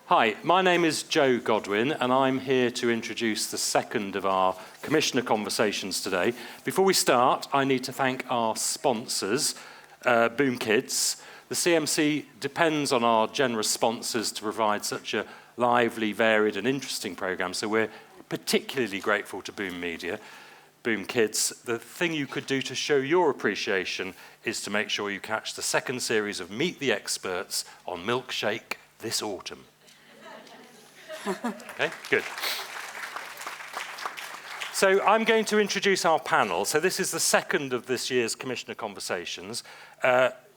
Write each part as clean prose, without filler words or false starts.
Hi, my name is Joe Godwin, and I'm here to introduce the second of our Commissioner Conversations today. Before we start, I need to thank our sponsors, Boom Kids. The CMC depends on our generous sponsors to provide such a lively, varied and interesting programme, so we're particularly grateful to Boom Media. Boom Kids, the thing you could do to show your appreciation is to make sure you catch the second series of Meet the Experts on Milkshake this autumn. Okay, good. So I'm going to introduce our panel. So this is the second of this year's Commissioner Conversations.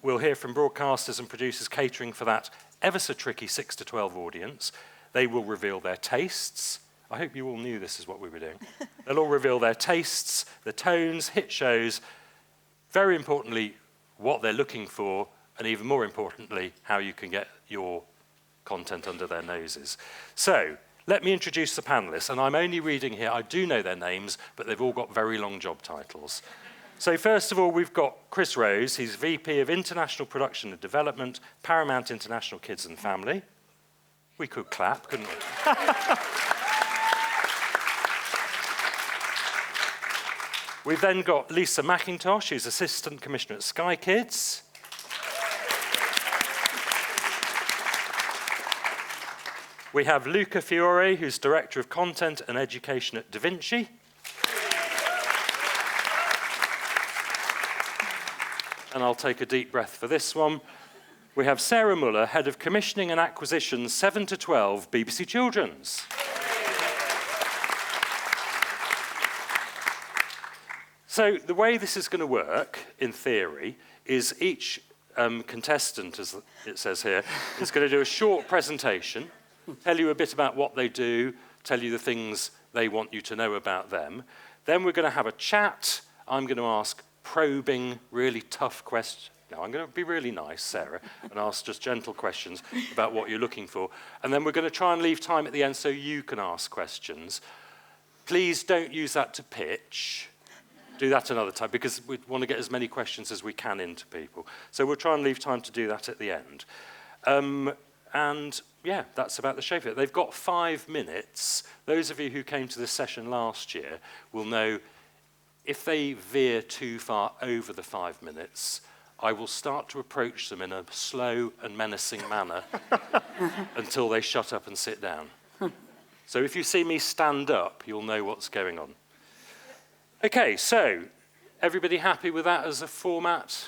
We'll hear from broadcasters and producers catering for that ever so tricky 6 to 12 audience. They will reveal their tastes. I hope you all knew this is what we were doing. They'll all reveal their tastes, the tones, hit shows, very importantly, what they're looking for, and even more importantly, how you can get your content under their noses. So, let me introduce the panellists, and I'm only reading here, I do know their names, but they've all got very long job titles. So first of all, we've got Chris Rose. He's VP of International Production and Development, Paramount International Kids and Family. We could clap, couldn't we? We've then got Lisa Mackintosh, who's Assistant Commissioner at Sky Kids. We have Luca Fiore, who's Director of Content and Education at Vinci. And I'll take a deep breath for this one. We have Sarah Muller, Head of Commissioning and Acquisitions 7 to 12, BBC Children's. So the way this is going to work, in theory, is each contestant, as it says here, is going to do a short presentation, tell you a bit about what they do, tell you the things they want you to know about them. Then we're going to have a chat. I'm going to ask probing, really tough questions. No, I'm going to be really nice, Sarah, and ask just gentle questions about what you're looking for. And then we're going to try and leave time at the end so you can ask questions. Please don't use that to pitch. Do that another time, because we want to get as many questions as we can into people. So we'll try and leave time to do that at the end. And yeah, that's about the shape of it. They've got 5 minutes. Those of you who came to this session last year will know if they veer too far over the 5 minutes, I will start to approach them in a slow and menacing manner until they shut up and sit down. So if you see me stand up, you'll know what's going on. Okay, so everybody happy with that as a format?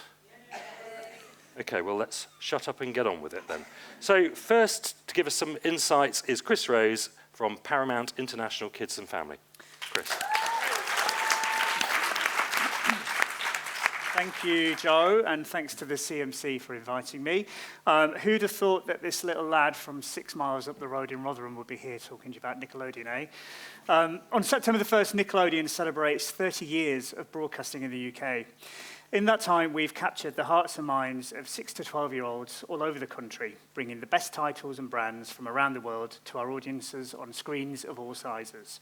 Okay, well, let's shut up and get on with it then. So first, to give us some insights, is Chris Rose from Paramount International Kids and Family. Chris. Thank you, Joe, and thanks to the CMC for inviting me. Who'd have thought that this little lad from 6 miles up the road in Rotherham would be here talking to you about Nickelodeon, eh? On September the 1st, Nickelodeon celebrates 30 years of broadcasting in the UK. In that time, we've captured the hearts and minds of 6 to 12-year-olds all over the country, bringing the best titles and brands from around the world to our audiences on screens of all sizes.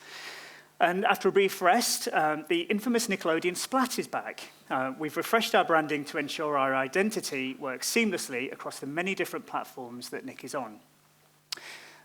And after a brief rest, the infamous Nickelodeon Splat is back. We've refreshed our branding to ensure our identity works seamlessly across the many different platforms that Nick is on.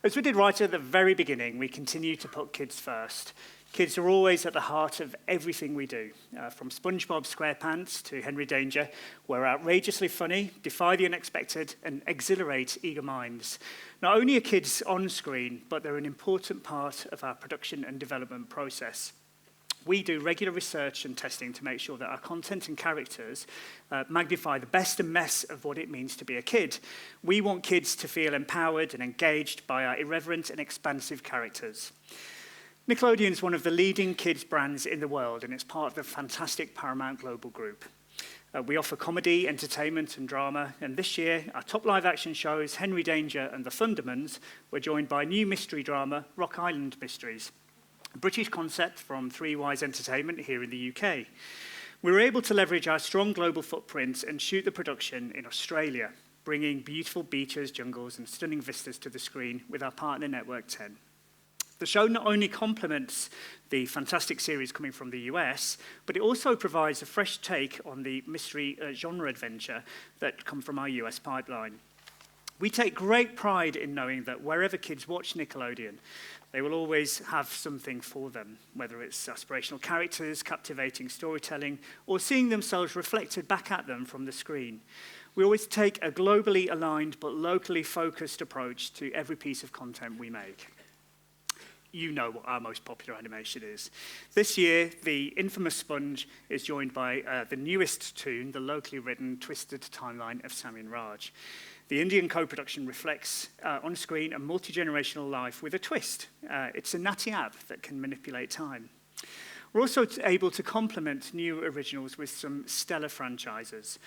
As we did right at the very beginning, we continue to put kids first. Kids are always at the heart of everything we do, from SpongeBob SquarePants to Henry Danger. We're outrageously funny, defy the unexpected, and exhilarate eager minds. Not only are kids on screen, but they're an important part of our production and development process. We do regular research and testing to make sure that our content and characters magnify the best and mess of what it means to be a kid. We want kids to feel empowered and engaged by our irreverent and expansive characters. Nickelodeon is one of the leading kids brands in the world, and it's part of the fantastic Paramount Global Group. We offer comedy, entertainment, and drama, and this year, our top live-action shows, Henry Danger and The Thundermans, were joined by new mystery drama, Rock Island Mysteries, a British concept from Three Wise Entertainment here in the UK. We were able to leverage our strong global footprint and shoot the production in Australia, bringing beautiful beaches, jungles, and stunning vistas to the screen with our partner Network 10. The show not only complements the fantastic series coming from the US, but it also provides a fresh take on the mystery genre adventure that come from our US pipeline. We take great pride in knowing that wherever kids watch Nickelodeon, they will always have something for them, whether it's aspirational characters, captivating storytelling, or seeing themselves reflected back at them from the screen. We always take a globally aligned but locally focused approach to every piece of content we make. You know what our most popular animation is. This year, the infamous Sponge is joined by the newest tune, the locally written Twisted Timeline of Sami and Raj. The Indian co-production reflects on screen a multi-generational life with a twist. It's a natty app that can manipulate time. We're also able to complement new originals with some stellar franchises.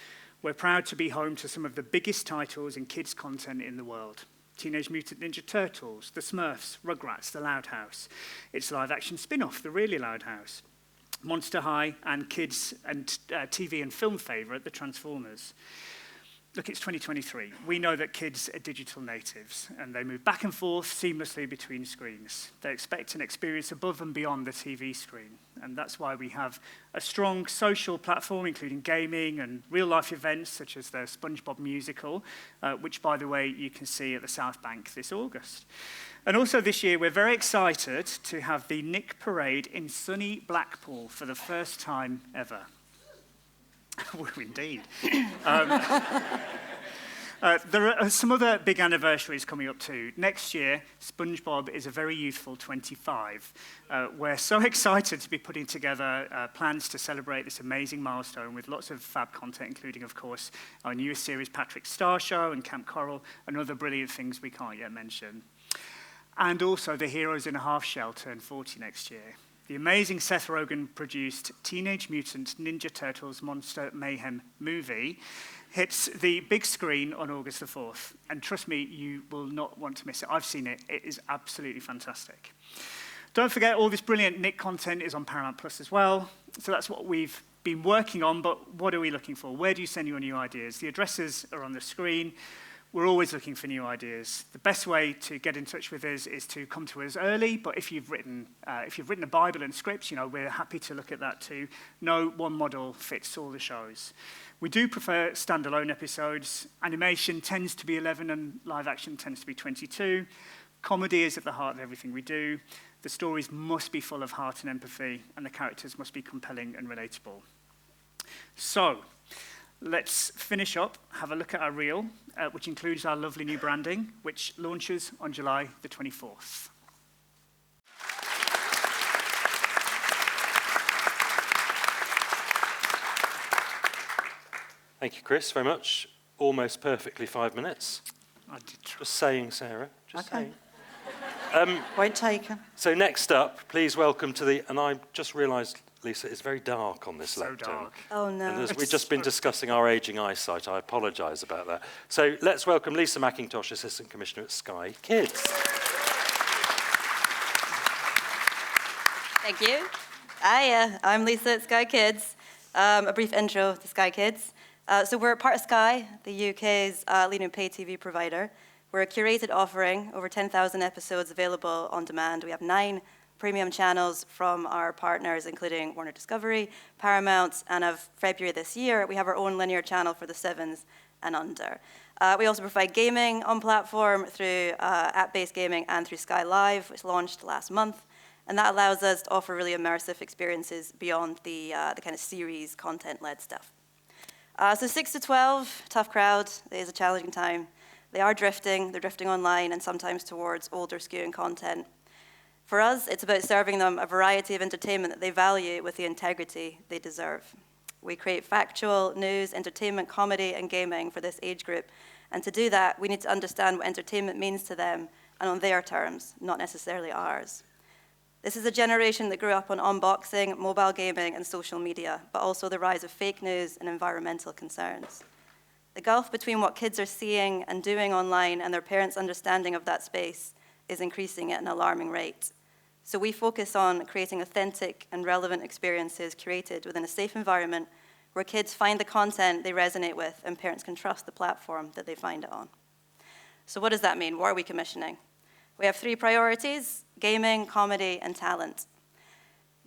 We're proud to be home to some of the biggest titles in kids' content in the world. Teenage Mutant Ninja Turtles, The Smurfs, Rugrats, The Loud House. Its live-action spin-off, The Really Loud House. Monster High, and kids and TV and film favourite, The Transformers. Look, it's 2023. We know that kids are digital natives, and they move back and forth seamlessly between screens. They expect an experience above and beyond the TV screen, and that's why we have a strong social platform, including gaming and real-life events, such as the SpongeBob musical, which, by the way, you can see at the South Bank this August. And also this year, we're very excited to have the Nick Parade in sunny Blackpool for the first time ever. Indeed. There are some other big anniversaries coming up too. Next year, SpongeBob is a very youthful 25. We're so excited to be putting together plans to celebrate this amazing milestone with lots of fab content, including, of course, our newest series, Patrick's Star Show and Camp Coral, and other brilliant things we can't yet mention. And also, the Heroes in a Half Shell turn 40 next year. The amazing Seth Rogen-produced Teenage Mutant Ninja Turtles Monster Mayhem movie hits the big screen on August the 4th. And trust me, you will not want to miss it. I've seen it. It is absolutely fantastic. Don't forget, all this brilliant Nick content is on Paramount Plus as well. So that's what we've been working on, but what are we looking for? Where do you send your new ideas? The addresses are on the screen. We're always looking for new ideas. The best way to get in touch with us is to come to us early, but if you've written a Bible and scripts, we're happy to look at that too. No one model fits all the shows. We do prefer standalone episodes. Animation tends to be 11 and live action tends to be 22. Comedy is at the heart of everything we do. The stories must be full of heart and empathy, and the characters must be compelling and relatable. So, let's finish up, have a look at our reel, which includes our lovely new branding, which launches on July the 24th. Thank you, Chris, very much. Almost perfectly 5 minutes. I did try. Just saying, Sarah. Just Okay. saying. Point taken. So next up, please welcome to the... And I just realised, Lisa, it's very dark on this So lectern. dark. Oh, no. And as we've just been discussing our ageing eyesight, I apologise about that. So let's welcome Lisa Mackintosh, Assistant Commissioner at Sky Kids. Thank you. Hi, I'm Lisa at Sky Kids. A brief intro to Sky Kids. So we're part of Sky, the UK's leading pay TV provider. We're a curated offering, over 10,000 episodes available on demand. We have 9 premium channels from our partners, including Warner Discovery, Paramount, and of February this year, we have our own linear channel for the 7s and under. We also provide gaming on platform through app-based gaming and through Sky Live, which launched last month. And that allows us to offer really immersive experiences beyond the kind of series content-led stuff. So 6 to 12, tough crowd. It is a challenging time. They are drifting. They're drifting online and sometimes towards older skewing content. For us, it's about serving them a variety of entertainment that they value with the integrity they deserve. We create factual news, entertainment, comedy, and gaming for this age group. And to do that, we need to understand what entertainment means to them and on their terms, not necessarily ours. This is a generation that grew up on unboxing, mobile gaming, and social media, but also the rise of fake news and environmental concerns. The gulf between what kids are seeing and doing online and their parents' understanding of that space is increasing at an alarming rate. So we focus on creating authentic and relevant experiences curated within a safe environment where kids find the content they resonate with and parents can trust the platform that they find it on. So what does that mean? What are we commissioning? We have 3 priorities: gaming, comedy, and talent.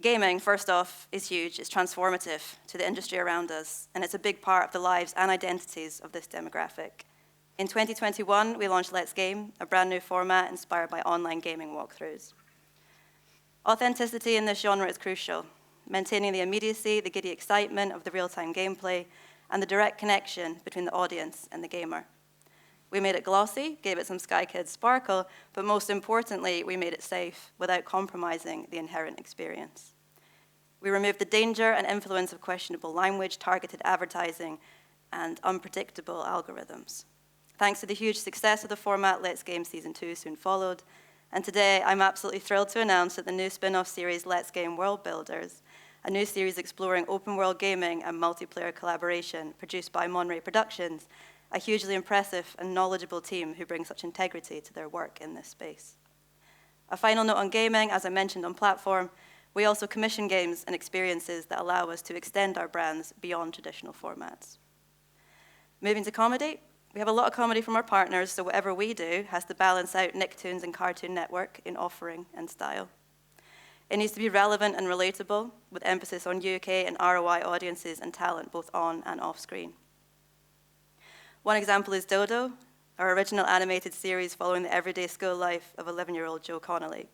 Gaming, first off, is huge. It's transformative to the industry around us, and it's a big part of the lives and identities of this demographic. In 2021, we launched Let's Game, a brand new format inspired by online gaming walkthroughs. Authenticity in this genre is crucial, maintaining the immediacy, the giddy excitement of the real-time gameplay, and the direct connection between the audience and the gamer. We made it glossy, gave it some Sky Kids sparkle, but most importantly, we made it safe without compromising the inherent experience. We removed the danger and influence of questionable language, targeted advertising, and unpredictable algorithms. Thanks to the huge success of the format, Let's Game Season 2 soon followed. And today, I'm absolutely thrilled to announce that the new spin-off series, Let's Game World Builders, a new series exploring open-world gaming and multiplayer collaboration produced by Monterey Productions, a hugely impressive and knowledgeable team who bring such integrity to their work in this space. A final note on gaming, as I mentioned on platform, we also commission games and experiences that allow us to extend our brands beyond traditional formats. Moving to comedy, we have a lot of comedy from our partners, so whatever we do has to balance out Nicktoons and Cartoon Network in offering and style. It needs to be relevant and relatable, with emphasis on UK and ROI audiences and talent both on and off screen. One example is Dodo, our original animated series following the everyday school life of 11-year-old Joe Connolly.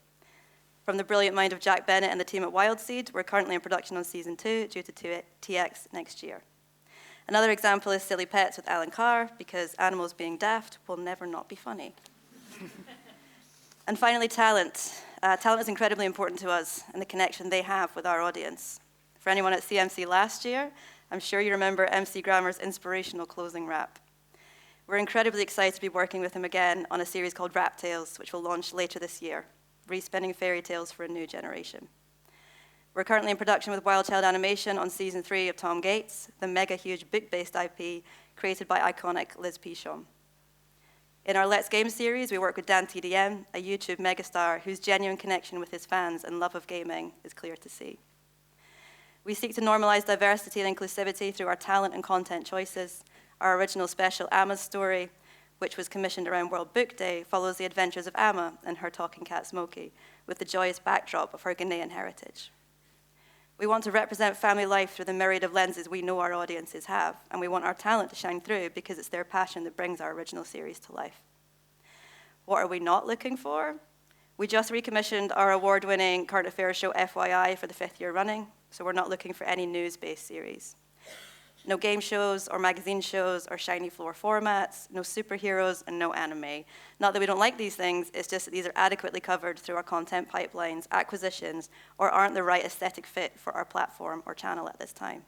From the brilliant mind of Jack Bennett and the team at Wildseed, we're currently in production on Season 2, due to TX next year. Another example is Silly Pets with Alan Carr, because animals being daft will never not be funny. And finally, talent. Talent is incredibly important to us and the connection they have with our audience. For anyone at CMC last year, I'm sure you remember MC Grammer's inspirational closing rap. We're incredibly excited to be working with him again on a series called Rap Tales, which will launch later this year, respinning fairy tales for a new generation. We're currently in production with Wild Child Animation on Season 3 of Tom Gates, the mega-huge book-based IP created by iconic Liz Pichon. In our Let's Game series, we work with Dan TDM, a YouTube megastar whose genuine connection with his fans and love of gaming is clear to see. We seek to normalize diversity and inclusivity through our talent and content choices. Our original special, Amma's Story, which was commissioned around World Book Day, follows the adventures of Amma and her talking cat Smokey, with the joyous backdrop of her Ghanaian heritage. We want to represent family life through the myriad of lenses we know our audiences have, and we want our talent to shine through because it's their passion that brings our original series to life. What are we not looking for? We just recommissioned our award-winning current affairs show FYI for the 5th year running, so we're not looking for any news-based series. No game shows or magazine shows or shiny floor formats, no superheroes, and no anime. Not that we don't like these things, it's just that these are adequately covered through our content pipelines, acquisitions, or aren't the right aesthetic fit for our platform or channel at this time.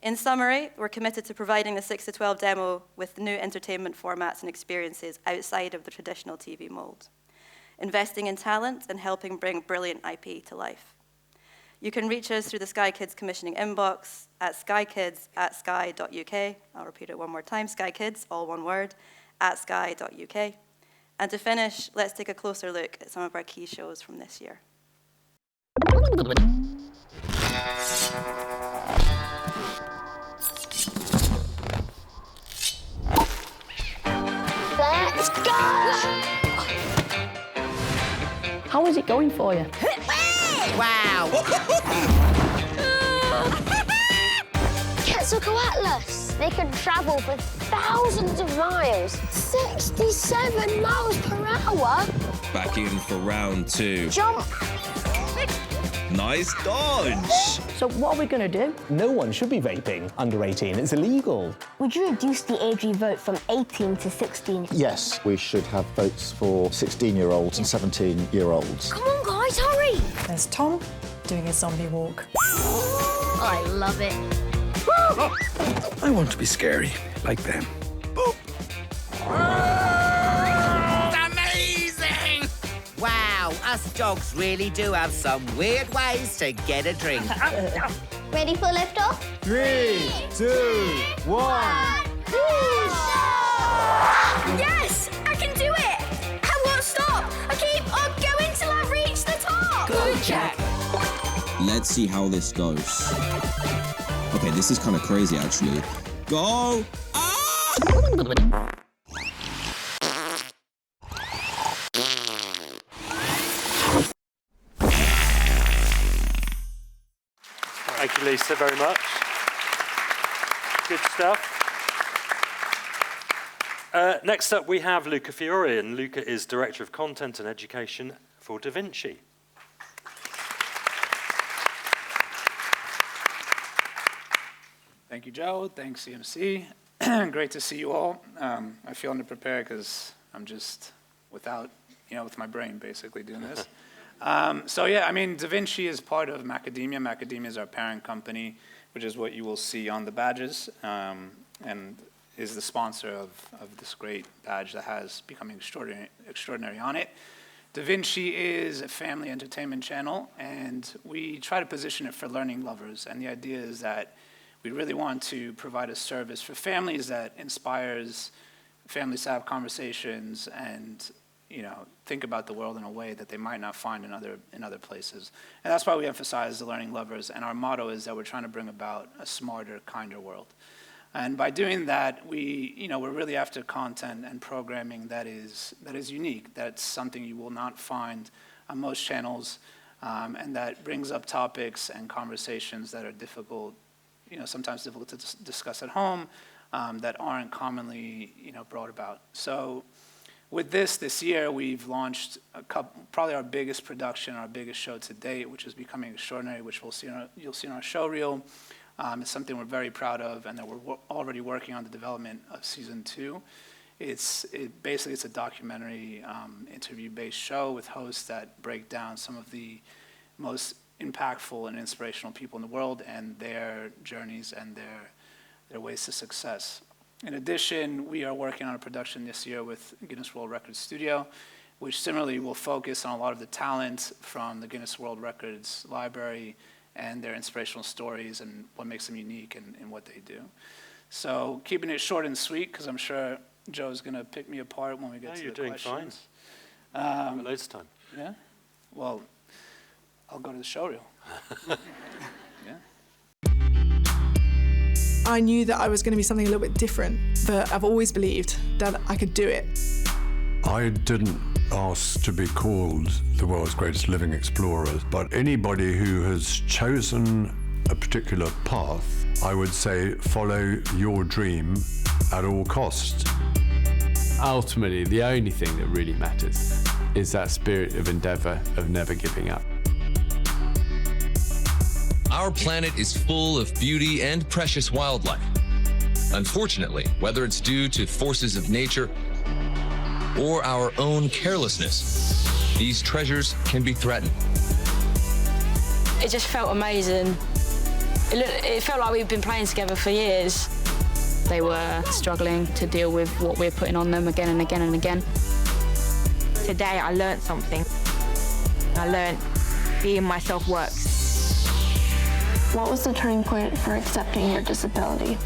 In summary, we're committed to providing the 6 to 12 demo with new entertainment formats and experiences outside of the traditional TV mold, investing in talent and helping bring brilliant IP to life. You can reach us through the Sky Kids commissioning inbox at skykids@sky.uk. I'll repeat it one more time, skykids, all one word, @sky.uk. And to finish, let's take a closer look at some of our key shows from this year. Let's go! How is it going for you? Wow! Quetzalcoatl Atlas! They can travel for thousands of miles. 67 miles per hour! Back in for round 2. Jump! Nice dodge! So what are we going to do? No one should be vaping under 18. It's illegal. Would you reduce the age we vote from 18 to 16? Yes, we should have votes for 16-year-olds and 17-year-olds. Come on, guys, hurry! There's Tom doing a zombie walk. I love it. I want to be scary, like them. Amazing! Wow, us dogs really do have some weird ways to get a drink. Ready for liftoff? 3, 2, 1. Yes! I can do it! I won't stop! I keep on going till I reach the top! Good Jack! Let's see how this goes. Okay, this is kind of crazy, actually. Go! Ah! Thank you, Lisa, very much. Good stuff. Next up, we have Luca Fiore, and Luca is Director of Content and Education for Da Vinci. Thank you, Joe. Thanks, CMC. Great to see you all. I feel underprepared because I'm just without, with my brain basically doing this. Da Vinci is part of Macadamia. Macadamia is our parent company, which is what you will see on the badges, and is the sponsor of this great badge that has become extraordinary on it. Da Vinci is a family entertainment channel, and we try to position it for learning lovers. And the idea is that we really want to provide a service for families that inspires families to have conversations and think about the world in a way that they might not find in other places. And that's why we emphasize the learning lovers. And our motto is that we're trying to bring about a smarter, kinder world. And by doing that, we're really after content and programming that is unique. That's something you will not find on most channels, and that brings up topics and conversations that are difficult, sometimes difficult to discuss at home, that aren't commonly, brought about. So with this year, we've launched probably our biggest production, our biggest show to date, which is Becoming Extraordinary, which you'll see in our show reel. It's something we're very proud of, and that we're already working on the development of season 2. It's a documentary, interview-based show with hosts that break down some of the most impactful and inspirational people in the world and their journeys and their ways to success. In addition, we are working on a production this year with Guinness World Records Studio, which similarly will focus on a lot of the talent from the Guinness World Records library and their inspirational stories and what makes them unique in what they do. So keeping it short and sweet, because I'm sure Joe's going to pick me apart when we get to the questions. You're doing fine. Loads of time. Yeah? Well, I'll go to the show reel. Yeah. I knew that I was going to be something a little bit different, but I've always believed that I could do it. I didn't ask to be called the world's greatest living explorer, but anybody who has chosen a particular path, I would say follow your dream at all costs. Ultimately, the only thing that really matters is that spirit of endeavour, of never giving up. Our planet is full of beauty and precious wildlife. Unfortunately, whether it's due to forces of nature or our own carelessness, these treasures can be threatened. It just felt amazing. It felt like we'd been playing together for years. They were struggling to deal with what we're putting on them again and again and again. Today I learned something. I learned being myself works. What was the turning point for accepting your disability?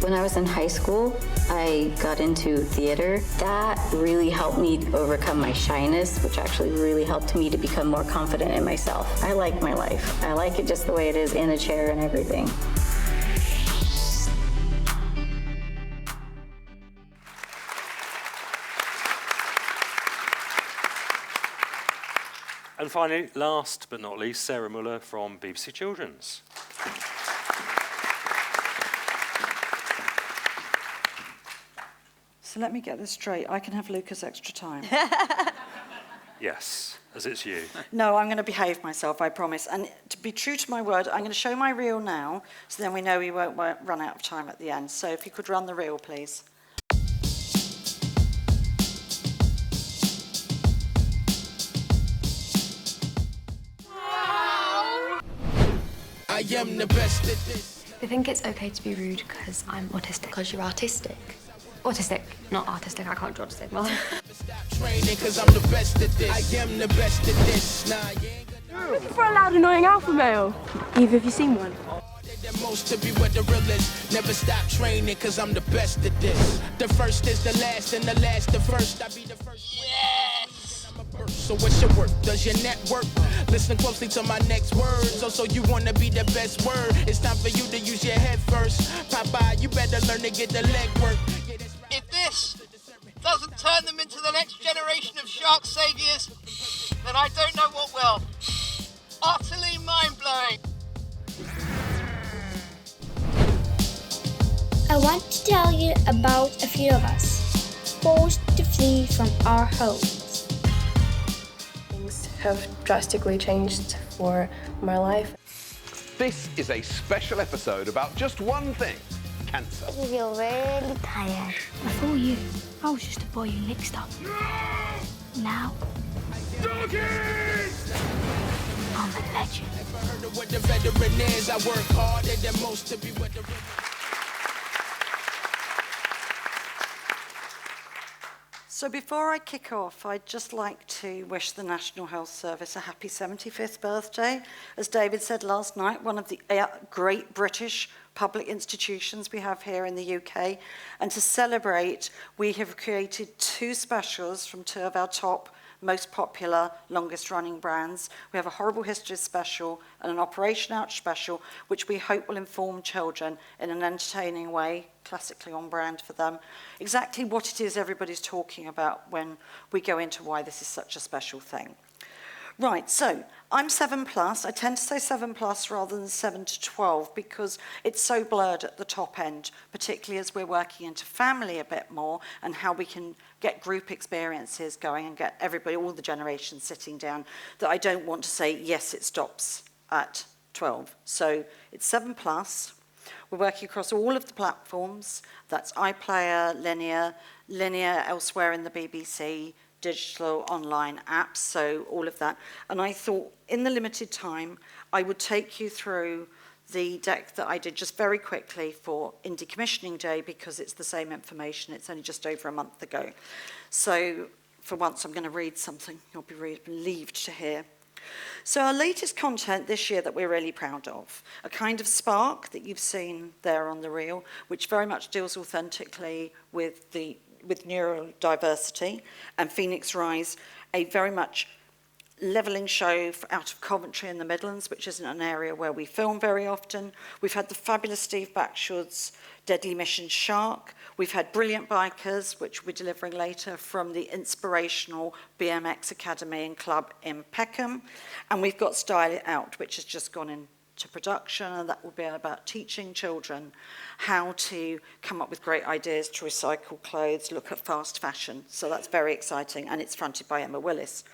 When I was in high school, I got into theater. That really helped me overcome my shyness, which actually really helped me to become more confident in myself. I like my life. I like it just the way it is, in a chair and everything. And finally, last but not least, Sarah Muller from BBC Children's. So let me get this straight. I can have Luca's extra time. Yes, as it's you. No, I'm going to behave myself, I promise. And to be true to my word, I'm going to show my reel now, so then we know we won't run out of time at the end. So if you could run the reel, please. I am the best at this. I think it's okay to be rude because I'm autistic. Because you're artistic. Autistic, not artistic. I can't draw the signal. Training because I'm the best at this. I am the best at this. Looking for a loud, annoying alpha male. Eve, have you seen one? The most to be what the real is. Never stop training because I'm the best at this. The first is the last and the last the first. I be the first. Yes! So what's your work? Does your network? Listen closely to my next words. Also, you want to be the best word. It's time for you to use your head first. Popeye, you better learn to get the leg work. If this doesn't turn them into the next generation of shark saviors, then I don't know what will. Utterly mind-blowing. I want to tell you about a few of us. forced to flee from our homes. Things have drastically changed for my life. This is a special episode about just one thing, cancer. I feel really tired. Before you, I was just a boy who licked stuff. Now, I'm a legend. What the veteran is, I work harder than most to be what the... So before I kick off, I'd just like to wish the National Health Service a happy 75th birthday. As David said last night, one of the great British public institutions we have here in the UK. And to celebrate, we have created 2 specials from 2 of our top, most popular, longest running brands. We have a Horrible Histories special and an Operation Ouch special, which we hope will inform children in an entertaining way, classically on brand for them, exactly what it is everybody's talking about when we go into why this is such a special thing. Right, so I'm 7+. I tend to say 7+ rather than 7 to 12 because it's so blurred at the top end, particularly as we're working into family a bit more and how we can get group experiences going and get everybody, all the generations sitting down, that I don't want to say, yes, it stops at 12. So it's 7+. We're working across all of the platforms. That's iPlayer, linear elsewhere in the BBC, digital online apps, so all of that. And I thought in the limited time, I would take you through the deck that I did just very quickly for Indie Commissioning Day because it's the same information. It's only just over a month ago. So for once, I'm going to read something you'll be relieved to hear. So our latest content this year that we're really proud of, a kind of spark that you've seen there on the reel, which very much deals authentically with neurodiversity, and Phoenix Rise, a very much levelling show out of Coventry in the Midlands, which isn't an area where we film very often. We've had the fabulous Steve Backshaw's Deadly Mission Shark. We've had Brilliant Bikers, which we're delivering later from the inspirational BMX Academy and Club in Peckham. And we've got Style It Out, which has just gone into production, and that will be about teaching children how to come up with great ideas to recycle clothes, look at fast fashion. So that's very exciting, and it's fronted by Emma Willis.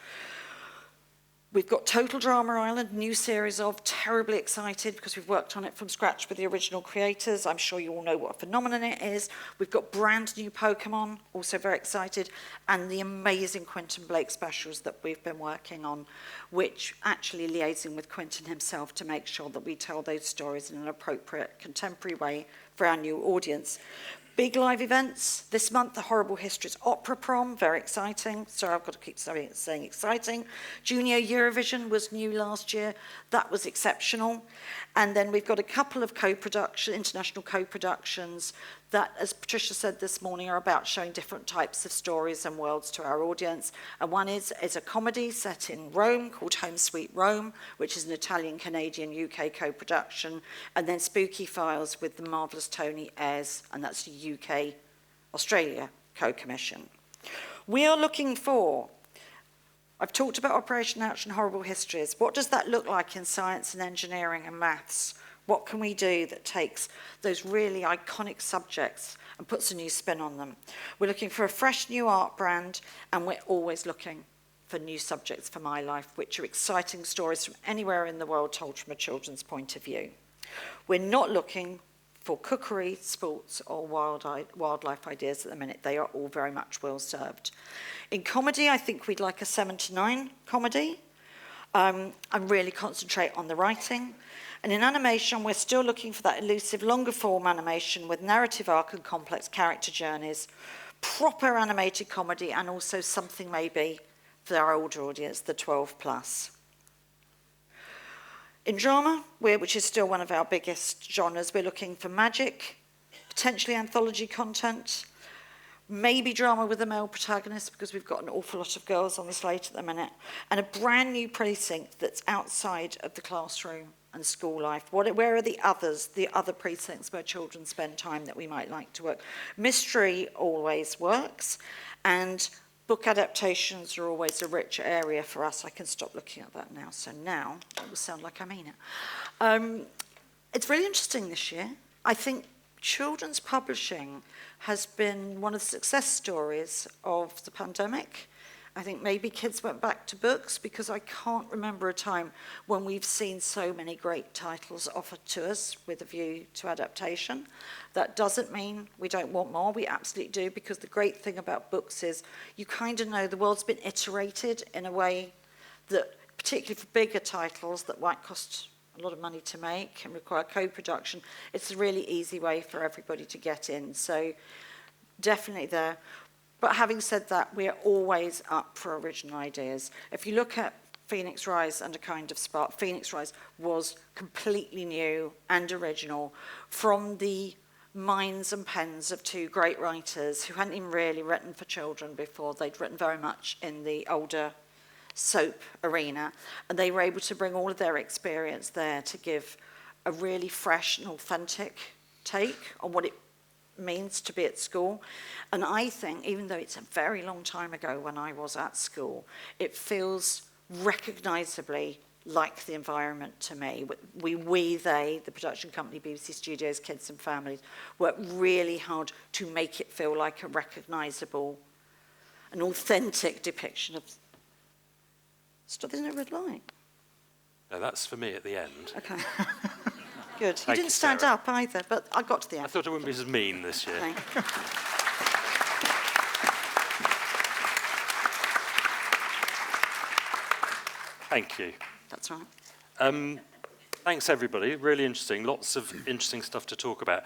We've got Total Drama Island, new series of, terribly excited because we've worked on it from scratch with the original creators. I'm sure you all know what a phenomenon it is. We've got brand new Pokemon, also very excited, and the amazing Quentin Blake specials that we've been working on, which actually liaising with Quentin himself to make sure that we tell those stories in an appropriate contemporary way for our new audience. Big live events this month, the Horrible Histories Opera Prom, very exciting. Sorry, I've got to keep saying exciting. Junior Eurovision was new last year. That was exceptional. And then we've got a couple of international co-productions that, as Patricia said this morning, are about showing different types of stories and worlds to our audience. And one is a comedy set in Rome called Home Sweet Rome, which is an Italian-Canadian-UK co-production. And then Spooky Files with the marvellous Tony Ayres, and that's a UK-Australia co-commission. We are looking for, I've talked about Operation Ouch and Horrible Histories. What does that look like in science and engineering and maths? What can we do that takes those really iconic subjects and puts a new spin on them? We're looking for a fresh new art brand, and we're always looking for new subjects for my life, which are exciting stories from anywhere in the world told from a children's point of view. We're not looking for cookery, sports, or wildlife ideas at the minute. They are all very much well served. In comedy, I think we'd like a 7 to 9 comedy. And really concentrate on the writing. And in animation, we're still looking for that elusive, longer form animation with narrative arc and complex character journeys, proper animated comedy, and also something maybe for our older audience, the 12+. In drama, which is still one of our biggest genres, we're looking for magic, potentially anthology content, maybe drama with a male protagonist because we've got an awful lot of girls on the slate at the minute, and a brand new precinct that's outside of the classroom and school life. Where are the other precincts where children spend time that we might like to work? Mystery always works, and book adaptations are always a rich area for us. I can stop looking at that now. So now, it will sound like I mean it. It's really interesting this year. I think children's publishing has been one of the success stories of the pandemic. I think maybe kids went back to books because I can't remember a time when we've seen so many great titles offered to us with a view to adaptation. That doesn't mean we don't want more, we absolutely do, because the great thing about books is you kind of know the world's been iterated in a way that, particularly for bigger titles that might cost a lot of money to make and require co-production, it's a really easy way for everybody to get in. So definitely there. But having said that, we are always up for original ideas. If you look at Phoenix Rise and A Kind of Spark, Phoenix Rise was completely new and original from the minds and pens of two great writers who hadn't even really written for children before. They'd written very much in the older soap arena, and they were able to bring all of their experience there to give a really fresh and authentic take on what it means to be at school. And I think, even though it's a very long time ago when I was at school, it feels recognisably like the environment to me. They, the production company, BBC Studios, Kids and Families, worked really hard to make it feel like a recognisable, an authentic depiction of... Stop, isn't it a red light? No, that's for me at the end. Okay. Good. You Thank didn't stand Sarah. up either, but I got to the end. I thought I wouldn't be as mean this year. Okay. Thank you. That's right. Thanks, everybody. Really interesting. Lots of interesting stuff to talk about.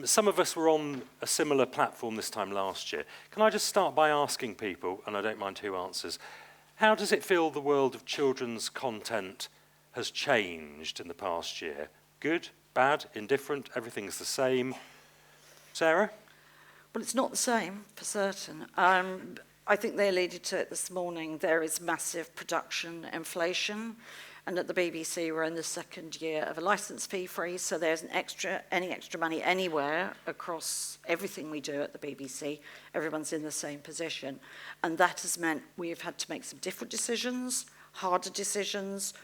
Some of us were on a similar platform this time last year. Can I just start by asking people, and I don't mind who answers, how does it feel the world of children's content has changed in the past year? Good, bad, indifferent, everything's the same? Sarah? Well, it's not the same, for certain. I think they alluded to it this morning. There is massive production inflation, and at the BBC we're in the second year of a licence fee freeze, so there's any extra money anywhere across everything we do at the BBC. Everyone's in the same position, and that has meant we've had to make some different decisions, harder decisions,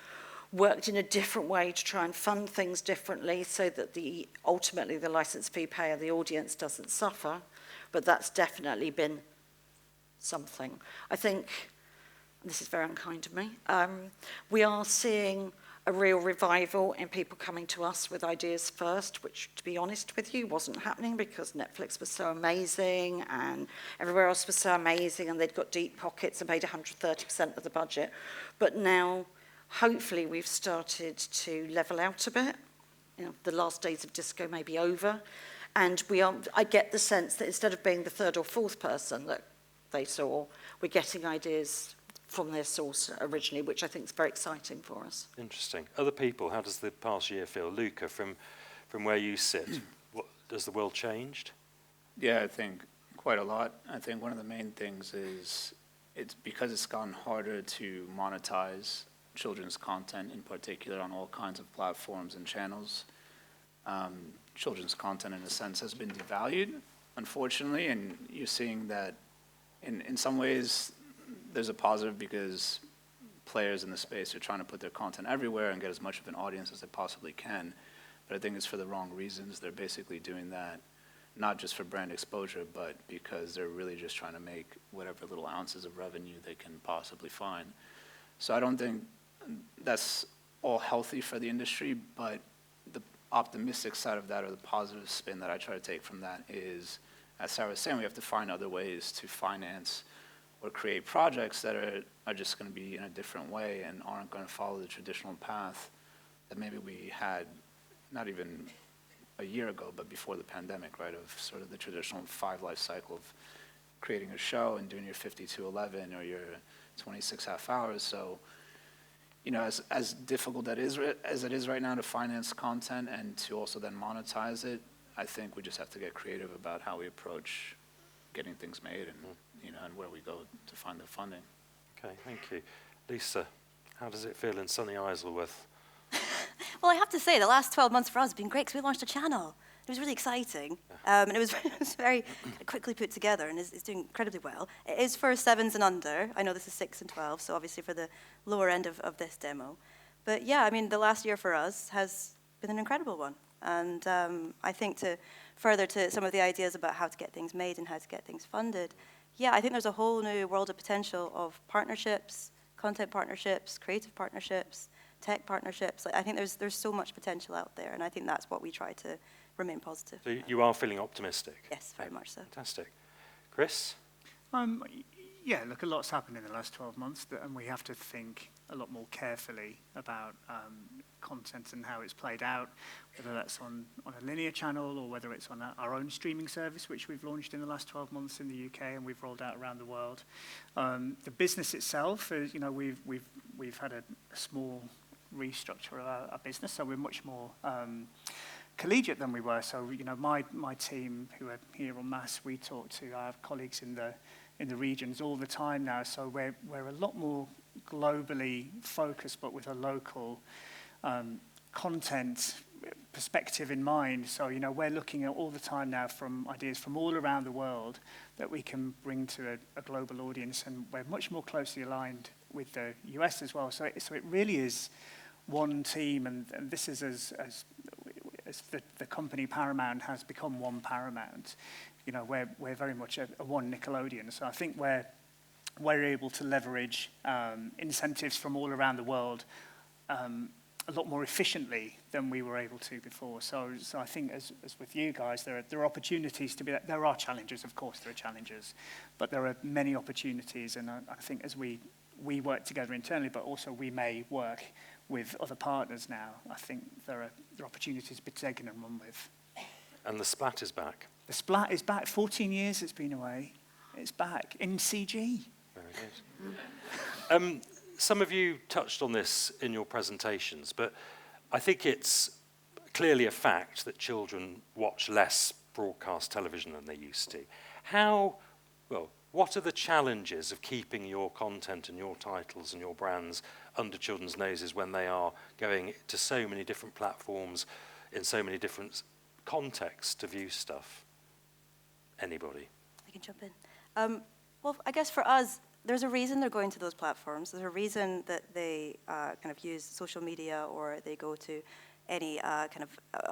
worked in a different way to try and fund things differently so that ultimately the licence fee payer, the audience, doesn't suffer. But that's definitely been something. I think, and this is very unkind of me, we are seeing a real revival in people coming to us with ideas first, which, to be honest with you, wasn't happening because Netflix was so amazing and everywhere else was so amazing and they'd got deep pockets and paid 130% of the budget. But now, hopefully, we've started to level out a bit. You know, the last days of disco may be over. And I get the sense that instead of being the third or fourth person that they saw, we're getting ideas from their source originally, which I think is very exciting for us. Interesting. Other people, how does the past year feel? Luca, from where you sit, has the world changed? Yeah, I think quite a lot. I think one of the main things is it's because it's gotten harder to monetize children's content in particular on all kinds of platforms and channels. Children's content, in a sense, has been devalued, unfortunately, and you're seeing that in some ways there's a positive because players in the space are trying to put their content everywhere and get as much of an audience as they possibly can. But I think it's for the wrong reasons. They're basically doing that not just for brand exposure, but because they're really just trying to make whatever little ounces of revenue they can possibly find. So I don't think that's all healthy for the industry, but the optimistic side of that, or the positive spin that I try to take from that is, as Sarah was saying, we have to find other ways to finance or create projects that are just going to be in a different way and aren't going to follow the traditional path that maybe we had not even a year ago, but before the pandemic, right, of sort of the traditional 5 life cycle of creating a show and doing your 50-11 or your 26 half hours. So, you know, as difficult as it is right now to finance content and to also then monetize it, I think we just have to get creative about how we approach getting things made and, you know, and where we go to find the funding. Okay, thank you. Lisa, how does it feel in sunny Isleworth? Well, I have to say, the last 12 months for us have been great because we launched a channel. It was really exciting, and it was very quickly put together, and it's doing incredibly well. It is for 7s and under. I know this is 6 and 12, so obviously for the lower end of this demo. But yeah, I mean, the last year for us has been an incredible one. And I think to further to some of the ideas about how to get things made and how to get things funded, yeah, I think there's a whole new world of potential of partnerships, content partnerships, creative partnerships, tech partnerships. Like, I think there's so much potential out there, and I think that's what we try to remain positive. So you are feeling optimistic? Yes, very much so. Fantastic. Chris? Yeah, look, a lot's happened in the last 12 months, and we have to think a lot more carefully about content and how it's played out, whether that's on a linear channel or whether it's on our own streaming service, which we've launched in the last 12 months in the UK and we've rolled out around the world. The business itself, is, you know, we've had a small restructure of our business, so we're much more collegiate than we were. So, you know, my team who are here en masse, we talk to our colleagues in the regions all the time now. So we're a lot more globally focused, but with a local content perspective in mind. So, you know, we're looking at all the time now from ideas from all around the world that we can bring to a global audience, and we're much more closely aligned with the US as well. So it really is one team, and this is as the company Paramount has become one Paramount. You know, we're very much a one Nickelodeon. So I think we're able to leverage incentives from all around the world a lot more efficiently than we were able to before. So I think as with you guys, there are opportunities to be. There are challenges, of course, there are challenges, but there are many opportunities. And I think as we work together internally, but also we may work with other partners now, I think there are opportunities to be taken and run with. And the Splat is back. The Splat is back. 14 years it's been away. It's back in CG. Very good. Some of you touched on this in your presentations, but I think it's clearly a fact that children watch less broadcast television than they used to. What are the challenges of keeping your content and your titles and your brands under children's noses when they are going to so many different platforms in so many different contexts to view stuff? Anybody? I can jump in. Well, I guess for us, there's a reason they're going to those platforms. There's a reason that they kind of use social media or they go to any kind of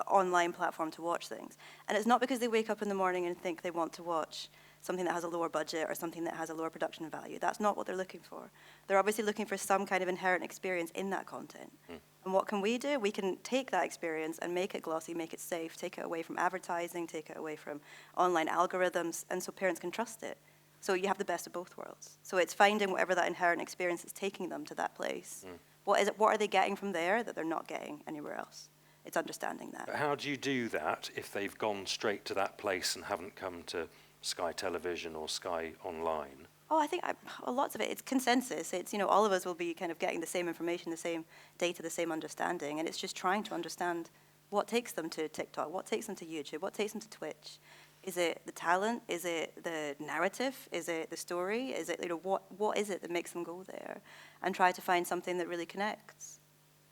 online platform to watch things. And it's not because they wake up in the morning and think they want to watch something that has a lower budget or something that has a lower production value. That's not what they're looking for. They're obviously looking for some kind of inherent experience in that content. And what can we do? We can take that experience and make it glossy, make it safe, take it away from advertising, take it away from online algorithms, and so parents can trust it. So you have the best of both worlds. So it's finding whatever that inherent experience is taking them to that place. What is it? What are they getting from there that they're not getting anywhere else? It's understanding that. But how do you do that if they've gone straight to that place and haven't come to Sky Television or Sky Online? Oh, I think lots of it, it's consensus. It's, you know, all of us will be kind of getting the same information, the same data, the same understanding, and it's just trying to understand what takes them to TikTok, what takes them to YouTube, what takes them to Twitch. Is it the talent? Is it the narrative? Is it the story? Is it, you know, what is it that makes them go there? And try to find something that really connects.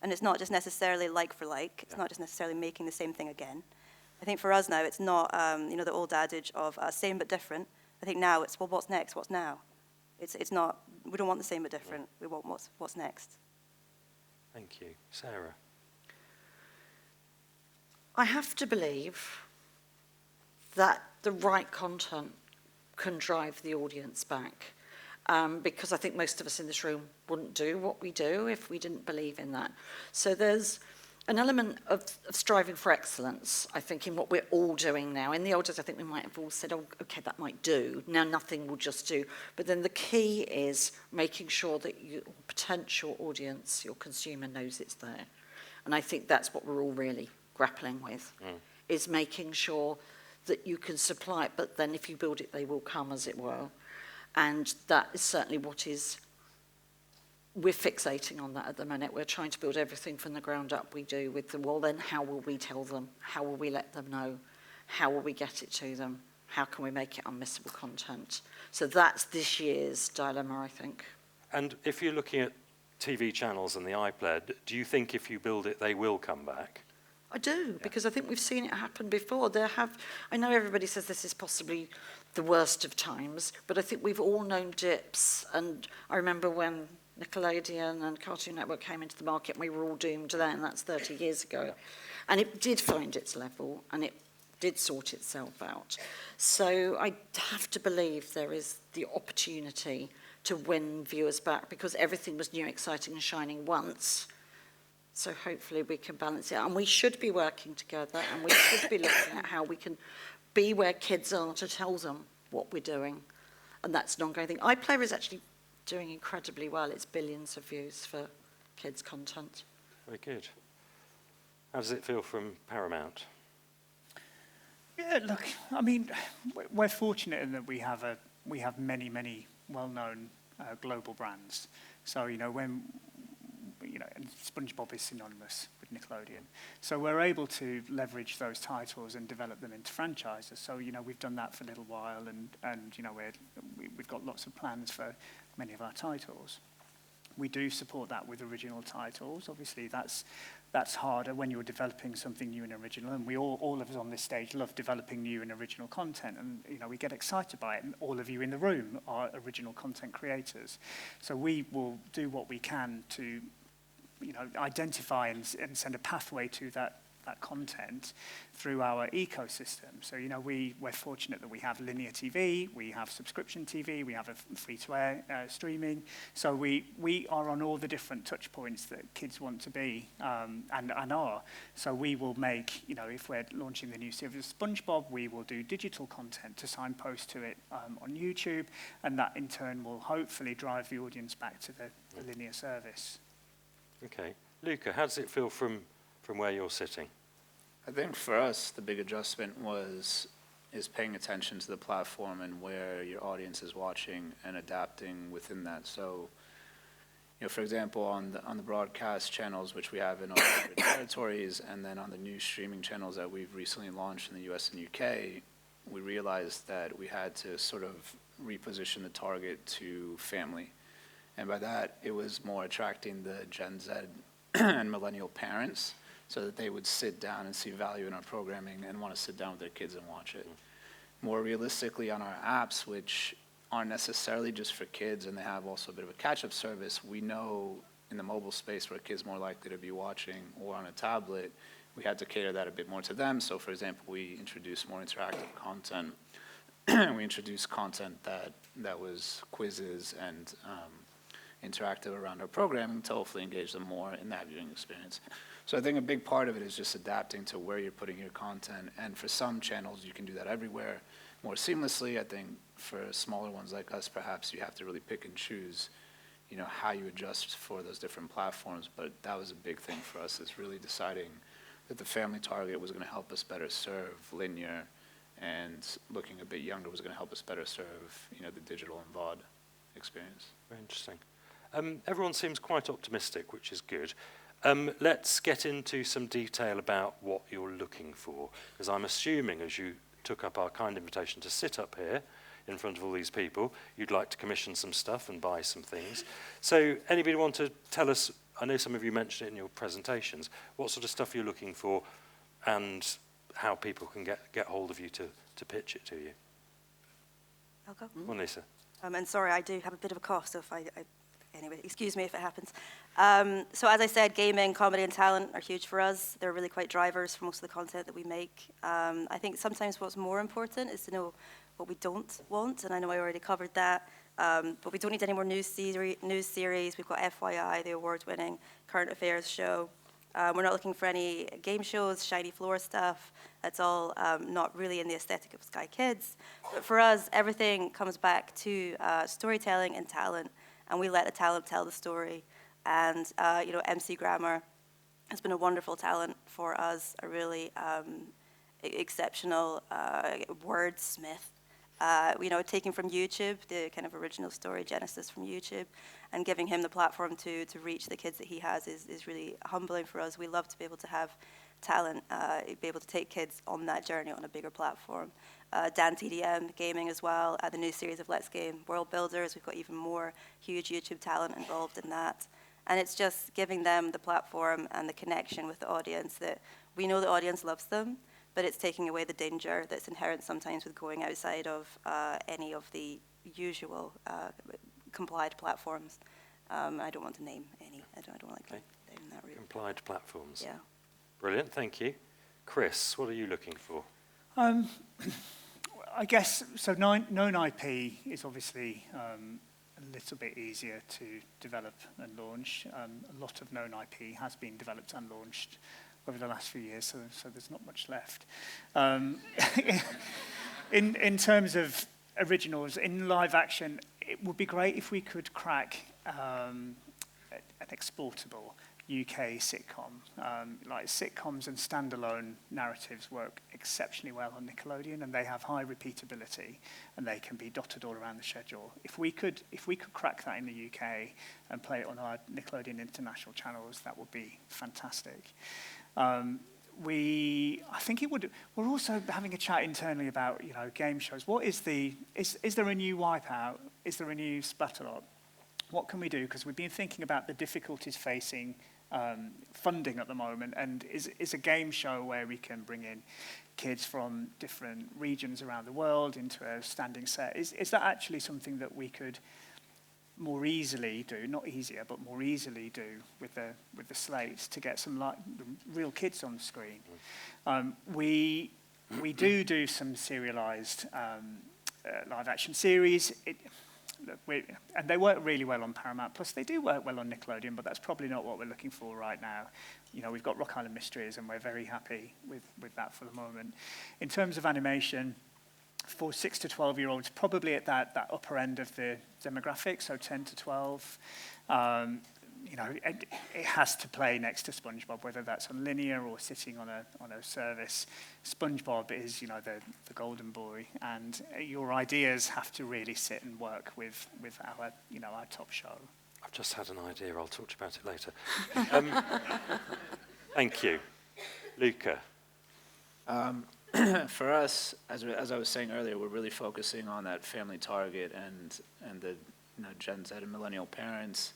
And it's not just necessarily like for like. It's not just necessarily making the same thing again. I think for us now, it's not, you know, the old adage of same but different. I think now it's, well, what's next? What's now? It's not, we don't want the same but different. We want what's next. Thank you. Sarah? I have to believe that the right content can drive the audience back. Because I think most of us in this room wouldn't do what we do if we didn't believe in that. So there's an element of striving for excellence, I think, in what we're all doing now. In the old days, I think we might have all said, oh, okay, that might do. Now nothing will just do. But then the key is making sure that your potential audience, your consumer, knows it's there. And I think that's what we're all really grappling with, is making sure that you can supply it, but then if you build it, they will come, as it were. And that is certainly what is, we're fixating on that at the minute. We're trying to build everything from the ground up we do with them. Well, then how will we tell them? How will we let them know? How will we get it to them? How can we make it unmissable content? So that's this year's dilemma, I think. And if you're looking at TV channels and the iPlayer, do you think if you build it, they will come back? I do, because I think we've seen it happen before. I know everybody says this is possibly the worst of times, but I think we've all known dips. And I remember when Nickelodeon and Cartoon Network came into the market, and we were all doomed then. That's 30 years ago. And it did find its level, and it did sort itself out. So I have to believe there is the opportunity to win viewers back, because everything was new, exciting and shining once. So hopefully we can balance it. And we should be working together, and we should be looking at how we can be where kids are to tell them what we're doing. And that's an ongoing thing. iPlayer is actually doing incredibly well. It's billions of views for kids' content. Very good. How does it feel from Paramount? Yeah, look, I mean, we're fortunate in that we have many, many well-known global brands. So, you know, when, you know, and SpongeBob is synonymous with Nickelodeon. So we're able to leverage those titles and develop them into franchises. So, you know, we've done that for a little while, and you know, we've got lots of plans for many of our titles. We do support that with original titles. Obviously, that's harder when you're developing something new and original. And we all of us on this stage love developing new and original content. And you know, we get excited by it. And all of you in the room are original content creators. So we will do what we can to, you know, identify and send a pathway to that content through our ecosystem. So, you know, we're fortunate that we have linear TV, we have subscription TV, we have a free-to-air streaming. So we are on all the different touch points that kids want to be and are. So we will make, you know, if we're launching the new series of SpongeBob, we will do digital content to signpost to it on YouTube, and that in turn will hopefully drive the audience back to the linear service. Okay. Luca, how does it feel from where you're sitting? I think for us, the big adjustment is paying attention to the platform and where your audience is watching and adapting within that. So, you know, for example, on the broadcast channels, which we have in all different territories, and then on the new streaming channels that we've recently launched in the US and UK, we realized that we had to sort of reposition the target to family. And by that, it was more attracting the Gen Z and millennial parents, so that they would sit down and see value in our programming and want to sit down with their kids and watch it. More realistically, on our apps, which aren't necessarily just for kids, and they have also a bit of a catch-up service, we know in the mobile space where kids are more likely to be watching, or on a tablet, we had to cater that a bit more to them. So for example, we introduced more interactive content. We introduced content that was quizzes and interactive around our programming to hopefully engage them more in that viewing experience. So I think a big part of it is just adapting to where you're putting your content. And for some channels, you can do that everywhere more seamlessly. I think for smaller ones like us, perhaps you have to really pick and choose, you know, how you adjust for those different platforms. But that was a big thing for us, is really deciding that the family target was going to help us better serve linear, and looking a bit younger was going to help us better serve, you know, the digital and VOD experience. Very interesting. Everyone seems quite optimistic, which is good. Let's get into some detail about what you're looking for, because I'm assuming, as you took up our kind invitation to sit up here in front of all these people, you'd like to commission some stuff and buy some things. So anybody want to tell us, I know some of you mentioned it in your presentations, what sort of stuff you're looking for and how people can get hold of you to pitch it to you? I'll go. Go on, Lisa. And sorry, I do have a bit of a cough, so if anyway, excuse me if it happens. So as I said, gaming, comedy, and talent are huge for us. They're really quite drivers for most of the content that we make. I think sometimes what's more important is to know what we don't want, and I know I already covered that. But we don't need any more news series. We've got FYI, the award-winning current affairs show. We're not looking for any game shows, shiny floor stuff. That's all not really in the aesthetic of Sky Kids. But for us, everything comes back to storytelling and talent, and we let the talent tell the story. And you know, MC Grammar has been a wonderful talent for us, a really exceptional wordsmith. You know, taking from YouTube, the kind of original story genesis from YouTube, and giving him the platform to reach the kids that he has is really humbling for us. We love to be able to have talent, be able to take kids on that journey on a bigger platform. Dan TDM Gaming as well, the new series of Let's Game World Builders. We've got even more huge YouTube talent involved in that. And it's just giving them the platform and the connection with the audience that we know the audience loves them, but it's taking away the danger that's inherent sometimes with going outside of any of the usual complied platforms. I don't want to name any. I don't want to name that route. Complied platforms. Yeah. Brilliant, thank you. Chris, what are you looking for? I guess, so known IP is obviously a little bit easier to develop and launch. A lot of known IP has been developed and launched over the last few years, so there's not much left. In terms of originals, in live action, it would be great if we could crack an exportable UK sitcom. Like sitcoms and standalone narratives work exceptionally well on Nickelodeon, and they have high repeatability, and they can be dotted all around the schedule. If we could crack that in the UK and play it on our Nickelodeon international channels, that would be fantastic. I think it would. We're also having a chat internally about, you know, game shows. What is is there a new Wipeout? Is there a new Splatterlot? What can we do? Because we've been thinking about the difficulties facing funding at the moment, and is a game show where we can bring in kids from different regions around the world into a standing set. Is that actually something that we could more easily do, not easier, but more easily do with the slates to get some real kids on the screen? We do some serialized live action series. And they work really well on Paramount, plus they do work well on Nickelodeon, but that's probably not what we're looking for right now. You know, we've got Rock Island Mysteries, and we're very happy with that for the moment. In terms of animation, for 6 to 12-year-olds, probably at that upper end of the demographic, so 10 to 12. You know, it has to play next to SpongeBob, whether that's on linear or sitting on a service. SpongeBob is, you know, the golden boy, and your ideas have to really sit and work with our, you know, our top show. I've just had an idea. I'll talk to you about it later. Thank you, Luca. For us, as I was saying earlier, we're really focusing on that family target and the, you know, Gen Z and millennial parents.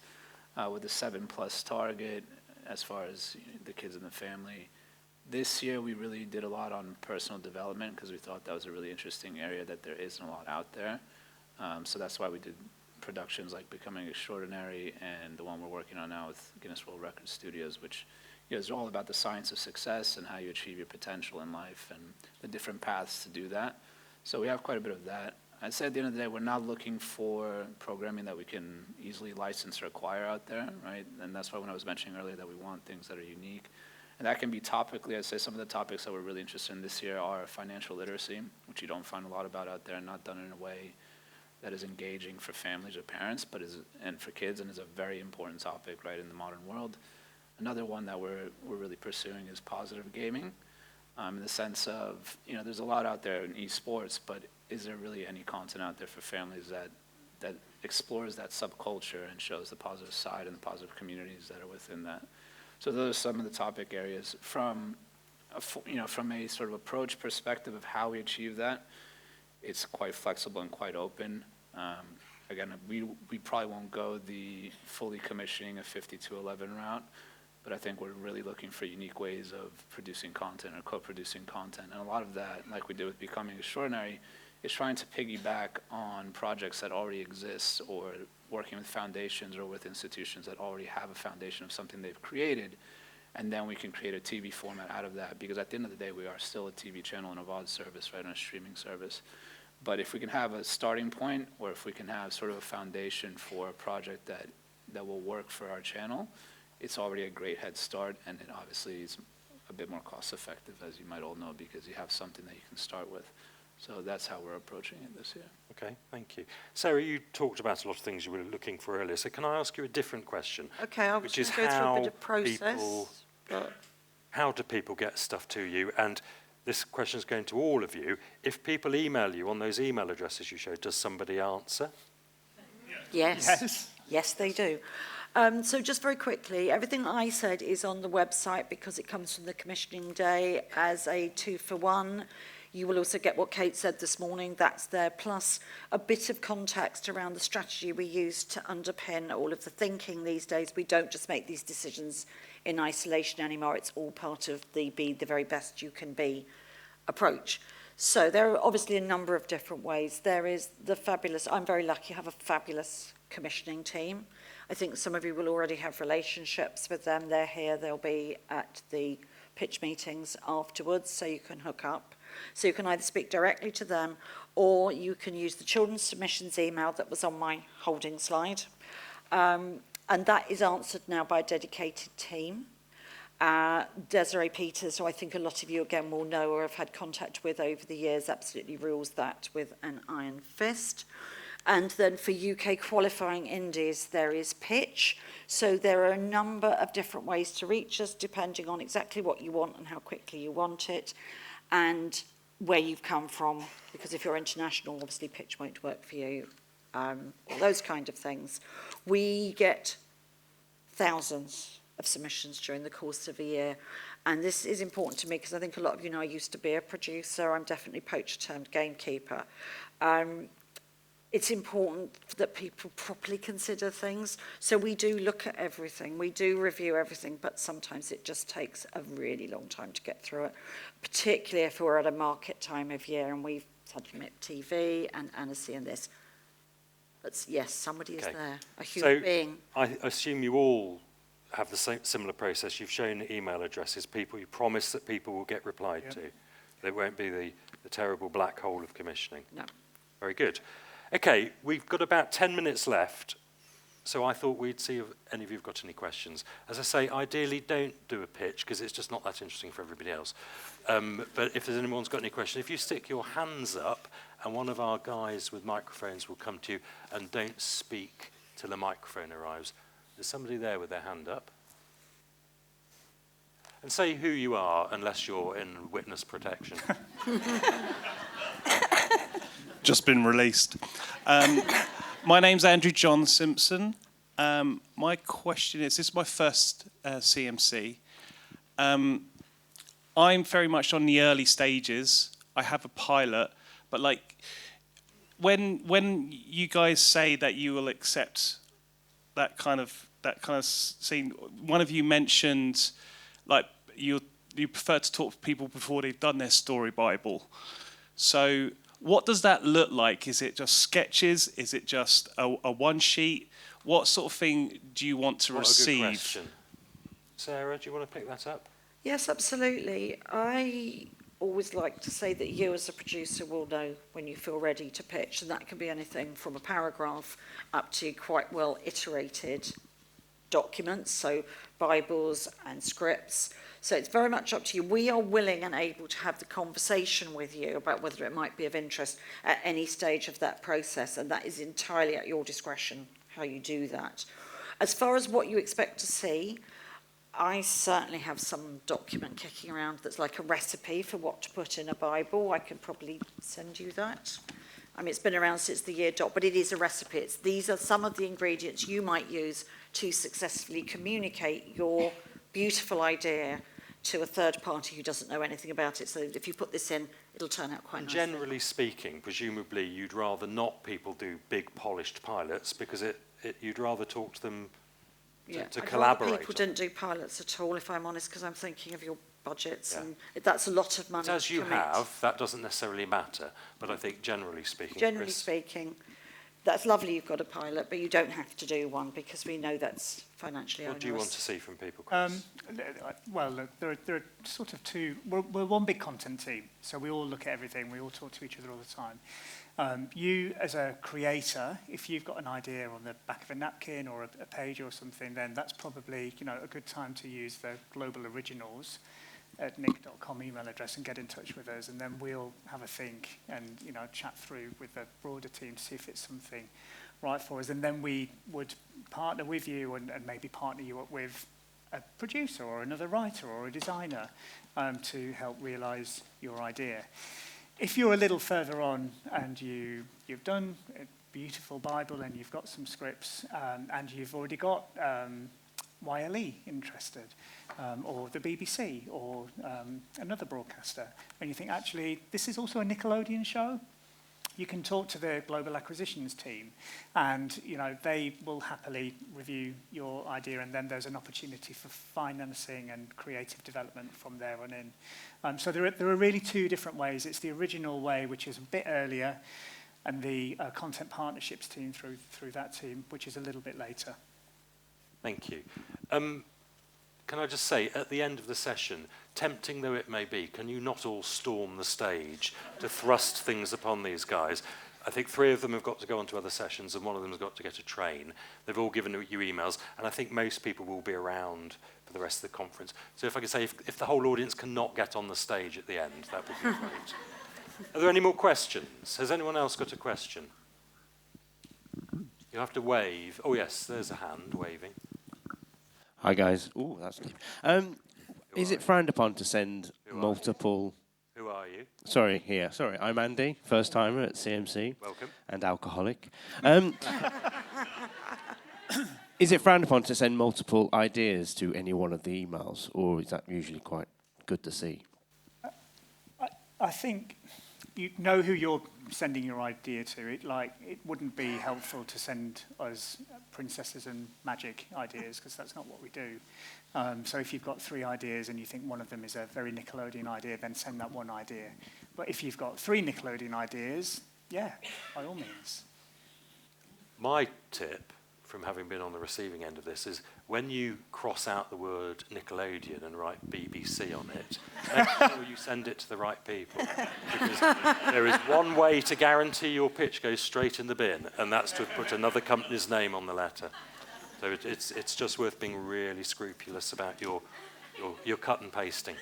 With the 7+ target as far as, you know, the kids in the family. This year we really did a lot on personal development because we thought that was a really interesting area that there isn't a lot out there. So that's why we did productions like Becoming Extraordinary and the one we're working on now with Guinness World Records Studios, which, you know, is all about the science of success and how you achieve your potential in life and the different paths to do that. So we have quite a bit of that. I'd say at the end of the day, we're not looking for programming that we can easily license or acquire out there, right? And that's why when I was mentioning earlier that we want things that are unique. And that can be topically. I'd say some of the topics that we're really interested in this year are financial literacy, which you don't find a lot about out there, and not done in a way that is engaging for families or parents, but and for kids, and is a very important topic, right, in the modern world. Another one that we're really pursuing is positive gaming, in the sense of, you know, there's a lot out there in esports, but is there really any content out there for families that explores that subculture and shows the positive side and the positive communities that are within that? So those are some of the topic areas. From a sort of approach perspective of how we achieve that, it's quite flexible and quite open. Again, we probably won't go the fully commissioning a 50-11 route, but I think we're really looking for unique ways of producing content or co-producing content. And a lot of that, like we did with Becoming Extraordinary, is trying to piggyback on projects that already exist, or working with foundations or with institutions that already have a foundation of something they've created, and then we can create a TV format out of that, because at the end of the day, we are still a TV channel and a VOD service, right, and a streaming service. But if we can have a starting point, or if we can have sort of a foundation for a project that will work for our channel, it's already a great head start, and it obviously is a bit more cost effective, as you might all know, because you have something that you can start with. So that's how we're approaching it this year. Okay, thank you. Sarah, you talked about a lot of things you were looking for earlier, so can I ask you a different question? Okay, I was going to go through a bit of process. How do people get stuff to you? And this question is going to all of you. If people email you on those email addresses you showed, does somebody answer? Yes. Yes, they do. So just very quickly, everything I said is on the website because it comes from the commissioning day as a 2-for-1. You will also get what Kate said this morning, that's there, plus a bit of context around the strategy we use to underpin all of the thinking these days. We don't just make these decisions in isolation anymore. It's all part of the be the very best you can be approach. So there are obviously a number of different ways. There is the fabulous, I'm very lucky, I have a fabulous commissioning team. I think some of you will already have relationships with them. They're here, they'll be at the pitch meetings afterwards, so you can hook up. So you can either speak directly to them, or you can use the children's submissions email that was on my holding slide. And that is answered now by a dedicated team. Desiree Peters, who I think a lot of you again will know or have had contact with over the years, absolutely rules that with an iron fist. And then for UK qualifying indies, there is pitch. So there are a number of different ways to reach us, depending on exactly what you want and how quickly you want it, and where you've come from. Because if you're international, obviously pitch won't work for you. All those kind of things. We get thousands of submissions during the course of a year. And this is important to me because I think a lot of you know I used to be a producer. I'm definitely poacher turned gamekeeper. It's important that people properly consider things. So we do look at everything. We do review everything, but sometimes it just takes a really long time to get through it, particularly if we're at a market time of year and we've had TV and Annecy and this. But yes, somebody is there, a human being. I assume you all have the same similar process. You've shown email addresses, people, you promise that people will get replied to. There won't be the terrible black hole of commissioning. No. Very good. Okay, we've got about 10 minutes left, so I thought we'd see if any of you have got any questions. As I say, ideally don't do a pitch, because it's just not that interesting for everybody else. But if there's anyone's got any questions, if you stick your hands up, and one of our guys with microphones will come to you, and don't speak till the microphone arrives. There's somebody there with their hand up. And say who you are, unless you're in witness protection. Just been released. My name's Andrew John Simpson. My question is, this is my first CMC. I'm very much on the early stages. I have a pilot, but like when you guys say that you will accept that kind of scene, one of you mentioned like you prefer to talk to people before they've done their story Bible. So what does that look like? Is it just sketches? Is it just a one sheet? What sort of thing do you want to receive? What a good question. Sarah, do you want to pick that up? Yes, absolutely. I always like to say that you as a producer will know when you feel ready to pitch, and that can be anything from a paragraph up to quite well iterated documents, so Bibles and scripts. So it's very much up to you. We are willing and able to have the conversation with you about whether it might be of interest at any stage of that process, and that is entirely at your discretion how you do that. As far as what you expect to see, I certainly have some document kicking around that's like a recipe for what to put in a Bible. I can probably send you that. I mean, it's been around since the year dot, but it is a recipe. These are some of the ingredients you might use to successfully communicate your beautiful idea to a third party who doesn't know anything about it. So if you put this in, it'll turn out quite nicely. Generally speaking, presumably you'd rather not people do big polished pilots because you'd rather talk to them to collaborate. People didn't do pilots at all, if I'm honest, because I'm thinking of your budgets, and that's a lot of money. But as you have, that doesn't necessarily matter. But I think generally speaking, generally speaking, that's lovely you've got a pilot, but you don't have to do one because we know that's financially onerous. What do you want to see from people, Chris? Well, look, there are sort of two. We're one big content team, so we all look at everything. We all talk to each other all the time. You, as a creator, if you've got an idea on the back of a napkin or a page or something, then that's probably a good time to use the Global Originals at nick.com email address and get in touch with us, and then we'll have a think and chat through with the broader team to see if it's something right for us, and then we would partner with you and maybe partner you up with a producer or another writer or a designer to help realise your idea. If you're a little further on and you've done a beautiful Bible and you've got some scripts and you've already got YLE interested, or the BBC, or another broadcaster, and you think, actually, this is also a Nickelodeon show, you can talk to the Global Acquisitions team, and they will happily review your idea, and then there's an opportunity for financing and creative development from there on in. So there are really two different ways. It's the original way, which is a bit earlier, and the content partnerships team through that team, which is a little bit later. Thank you. can I just say, at the end of the session, tempting though it may be, can you not all storm the stage to thrust things upon these guys? I think 3 of them have got to go on to other sessions and 1 of them has got to get a train. They've all given you emails, and I think most people will be around for the rest of the conference. So if I could say, if the whole audience cannot get on the stage at the end, that would be great. Are there any more questions? Has anyone else got a question? You'll have to wave. Oh yes, there's a hand waving. Hi guys. Ooh, that's deep. Is it frowned upon to send multiple... Who are you? Sorry, here. Sorry, I'm Andy, first timer at CMC. Welcome. And alcoholic. Is it frowned upon to send multiple ideas to any one of the emails, or is that usually quite good to see? I think you know who you're sending your idea to. It wouldn't be helpful to send us princesses and magic ideas, because that's not what we do. So if you've got 3 ideas and you think one of them is a very Nickelodeon idea, then send that one idea. But if you've got 3 Nickelodeon ideas, yeah, by all means. My tip, from having been on the receiving end of this, is when you cross out the word Nickelodeon and write BBC on it, make sure you send it to the right people. Because there is one way to guarantee your pitch goes straight in the bin, and that's to put another company's name on the letter. So it's just worth being really scrupulous about your cut and pasting.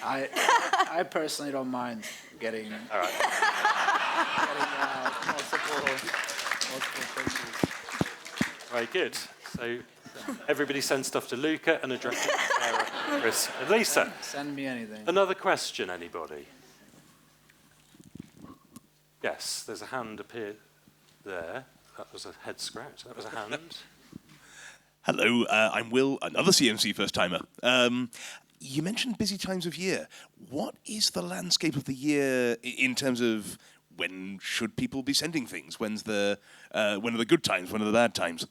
I personally don't mind getting, all right. multiple pictures. Very good. So everybody sends stuff to Luca and address it to Sarah, Chris, and Lisa. Send me anything. Another question, anybody? Yes, there's a hand appeared there. That was a head scratch. That was a hand. Hello, I'm Will, another CMC first-timer. You mentioned busy times of year. What is the landscape of the year in terms of when should people be sending things? When are the good times? When are the bad times?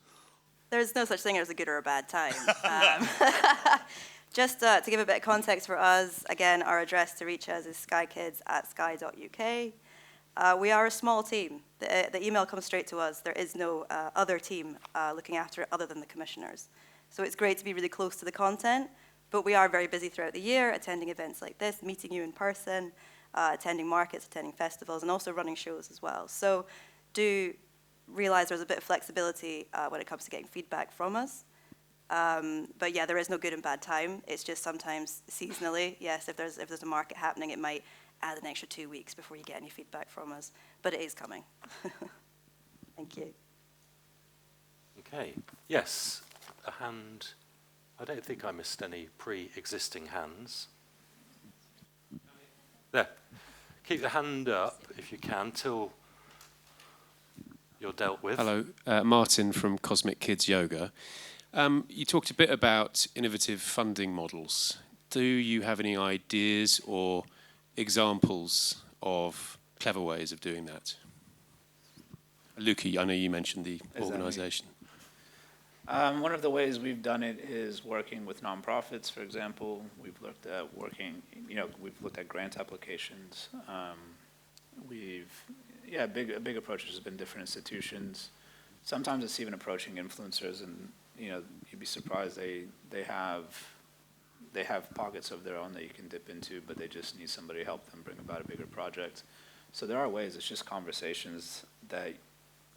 There's no such thing as a good or a bad time. Just to give a bit of context for us, again, our address to reach us is skykids@sky.uk. We are a small team. The email comes straight to us. There is no other team looking after it other than the commissioners. So it's great to be really close to the content, but we are very busy throughout the year, attending events like this, meeting you in person, attending markets, attending festivals, and also running shows as well. So do realize there's a bit of flexibility when it comes to getting feedback from us. But yeah, there is no good and bad time. It's just sometimes seasonally, yes, if there's a market happening, it might add an extra 2 weeks before you get any feedback from us. But it is coming. Thank you. Okay. Yes, a hand. I don't think I missed any pre-existing hands. There. Keep the hand up, if you can, till you're dealt with. Hello, Martin from Cosmic Kids Yoga. You talked a bit about innovative funding models. Do you have any ideas or examples of clever ways of doing that? Luca, I know you mentioned the organisation. One of the ways we've done it is working with nonprofits, for example. We've looked at we've looked at grant applications. A big approach has been different institutions. Sometimes it's even approaching influencers, and you'd be surprised they have pockets of their own that you can dip into, but they just need somebody to help them bring about a bigger project. So there are ways. It's just conversations that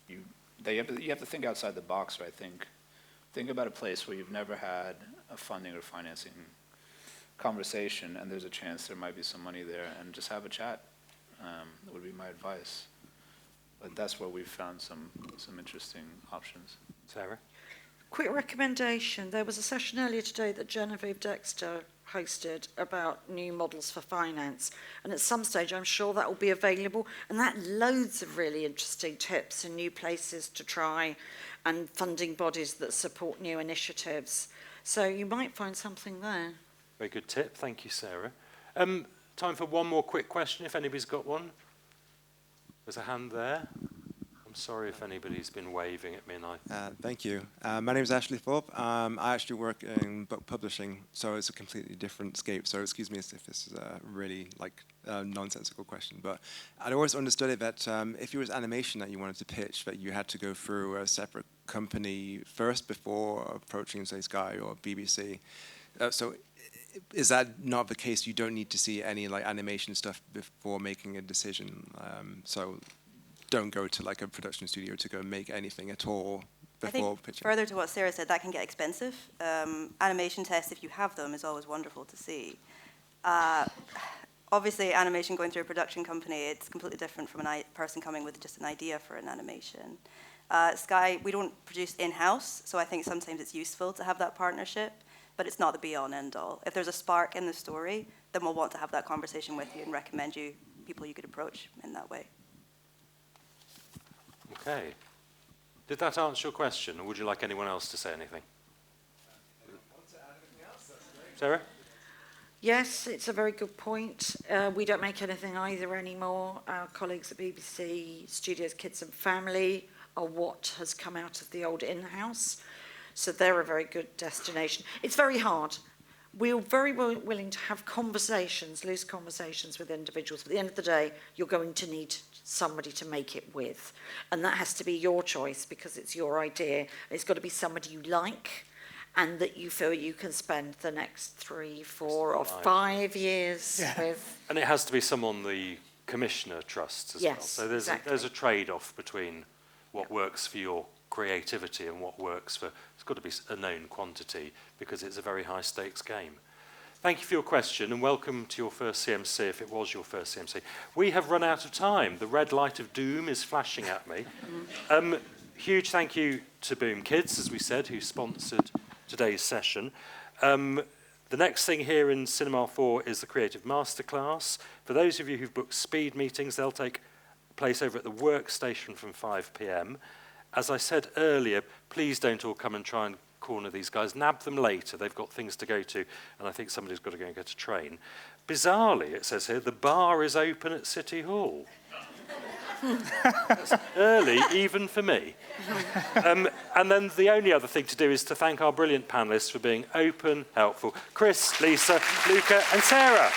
you have to think outside the box, right? Think about a place where you've never had a funding or financing conversation, and there's a chance there might be some money there, and just have a chat. That would be my advice. But that's where we've found some interesting options. Sarah? Quick recommendation. There was a session earlier today that Genevieve Dexter hosted about new models for finance. And at some stage, I'm sure that will be available. And that loads of really interesting tips and new places to try and funding bodies that support new initiatives. So you might find something there. Very good tip. Thank you, Sarah. Time for one more quick question, if anybody's got one. There's a hand there on I'm sorry if anybody's been waving at me and Thank you. My name is Ashley Thorpe. I actually work in book publishing, so it's a completely different scape. So excuse me if this is a really nonsensical question, but I'd always understood it that if it was animation that you wanted to pitch, that you had to go through a separate company first before approaching, say, Sky or BBC. So is that not the case? You don't need to see any animation stuff before making a decision. So don't go to a production studio to go make anything at all before pitching. Further to what Sarah said, that can get expensive. Animation tests, if you have them, is always wonderful to see. Obviously, animation going through a production company, it's completely different from a person coming with just an idea for an animation. Sky, we don't produce in-house, so I think sometimes it's useful to have that partnership, but it's not the be-all and end-all. If there's a spark in the story, then we'll want to have that conversation with you and recommend you people you could approach in that way. Okay. Did that answer your question, or would you like anyone else to say anything? Sarah? Yes, it's a very good point. We don't make anything either anymore. Our colleagues at BBC Studios Kids and Family are what has come out of the old in-house. So they're a very good destination. It's very hard. We're very willing to have conversations, loose conversations with individuals. But at the end of the day, you're going to need somebody to make it with. And that has to be your choice because it's your idea. It's got to be somebody you like and that you feel you can spend the next 3, 4 or 5 years with. And it has to be someone the commissioner trusts as well. So there's a trade-off between what works for your creativity and what works for, it's got to be a known quantity because it's a very high stakes game. Thank you for your question and welcome to your first CMC if it was your first CMC. We have run out of time. The red light of doom is flashing at me. Huge thank you to Boom Kids, as we said, who sponsored today's session. The next thing here in Cinema 4 is the Creative Masterclass. For those of you who've booked speed meetings, they'll take place over at the workstation from 5 p.m. As I said earlier, please don't all come and try and corner these guys. Nab them later. They've got things to go to, and I think somebody's got to go and get a train. Bizarrely, it says here, the bar is open at City Hall. That's early, even for me. And then the only other thing to do is to thank our brilliant panellists for being open, helpful. Chris, Lisa, Luca, and Sarah.